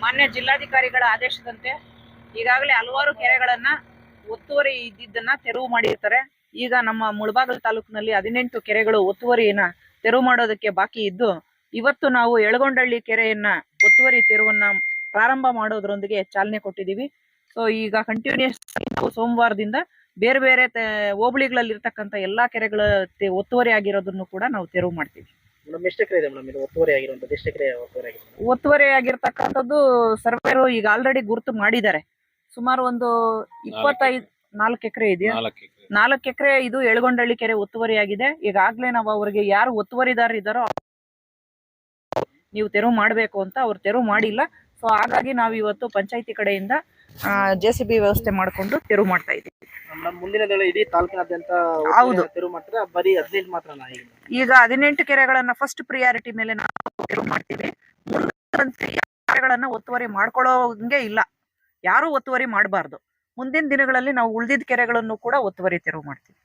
ಮಾನ್ಯ ಜಿಲ್ಲಾಧಿಕಾರಿಗಳ ಆದೇಶದಂತೆ ಈಗಾಗಲೇ ಹಲವಾರು ಕೆರೆಗಳನ್ನ ಒತ್ತುವರಿ ಇದ್ದಿದ್ದನ್ನ ತೆರವು ಮಾಡಿರ್ತಾರೆ. ಈಗ ನಮ್ಮ ಮುಳಬಾಗಿಲು ತಾಲೂಕಿನಲ್ಲಿ 18 ಕೆರೆಗಳು ಒತ್ತುವರಿಯನ್ನ ತೆರವು ಮಾಡೋದಕ್ಕೆ ಬಾಕಿ ಇದ್ದು, ಇವತ್ತು ನಾವು ಯಳಗೊಂಡಳ್ಳಿ ಕೆರೆಯನ್ನ ಒತ್ತುವರಿ ತೆರವನ್ನ ಪ್ರಾರಂಭ ಮಾಡೋದ್ರೊಂದಿಗೆ ಚಾಲನೆ ಕೊಟ್ಟಿದ್ದೀವಿ. ಸೊ ಈಗ ಕಂಟಿನ್ಯೂಸ್ ಸೋಮವಾರದಿಂದ ಬೇರೆ ಬೇರೆ ಹೋಬಳಿಗಳಲ್ಲಿ ಇರ್ತಕ್ಕಂಥ ಎಲ್ಲಾ ಕೆರೆಗಳ ಒತ್ತುವರಿ ಆಗಿರೋದನ್ನು ಕೂಡ ನಾವು ತೆರವು ಮಾಡ್ತೀವಿ. ಒತ್ತುವರಿ ಆಗಿರ್ತಕ್ಕಂಥದ್ದು ಸರ್ವೇರು ಈಗ ಆಲ್ರೆಡಿ ಗುರುತು ಮಾಡಿದ್ದಾರೆ. ಸುಮಾರು ಒಂದು 4 ಎಕರೆ ಇದೆಯಾ, 4 ಎಕರೆ ಇದು ಯಳಗೊಂಡಳ್ಳಿ ಕೆರೆ ಒತ್ತುವರಿ ಆಗಿದೆ. ಈಗಾಗಲೇ ನಾವು ಅವರಿಗೆ ಯಾರು ಒತ್ತುವರಿದಾರ ಇದ್ದಾರೋ ನೀವು ತೆರವು ಮಾಡಬೇಕು ಅಂತ ಅವ್ರು ತೆರವು ಮಾಡಿಲ್ಲ. ಸೊ ಹಾಗಾಗಿ ನಾವು ಇವತ್ತು ಪಂಚಾಯತಿ ಕಡೆಯಿಂದ JCB ವ್ಯವಸ್ಥೆ ಮಾಡಿಕೊಂಡು ತೆರವು ಮಾಡ್ತಾ ಇದ್ದೀವಿ. ಮುಂದಿನ ದಿನ ಇಡೀ ತಾಲೂಕಿನಾದ್ಯಂತ ತೆರವು ಮಾಡ್ತಾರೆ, ಬರೀ 18 ಮಾತ್ರ. ಈಗ 18 ಕೆರೆಗಳನ್ನ ಫಸ್ಟ್ ಪ್ರಿಯಾರಿಟಿ ಮೇಲೆ ನಾವು ತೆರವು ಮಾಡ್ತೀವಿ. ಕೆರೆಗಳನ್ನ ಒತ್ತುವರಿ ಮಾಡ್ಕೊಳ್ಳೋಂಗೆ ಇಲ್ಲ, ಯಾರು ಒತ್ತುವರಿ ಮಾಡಬಾರ್ದು. ಮುಂದಿನ ದಿನಗಳಲ್ಲಿ ನಾವು ಉಳಿದಿದ್ದ ಕೆರೆಗಳನ್ನು ಕೂಡ ಒತ್ತುವರಿ ತೆರವು ಮಾಡ್ತೀವಿ.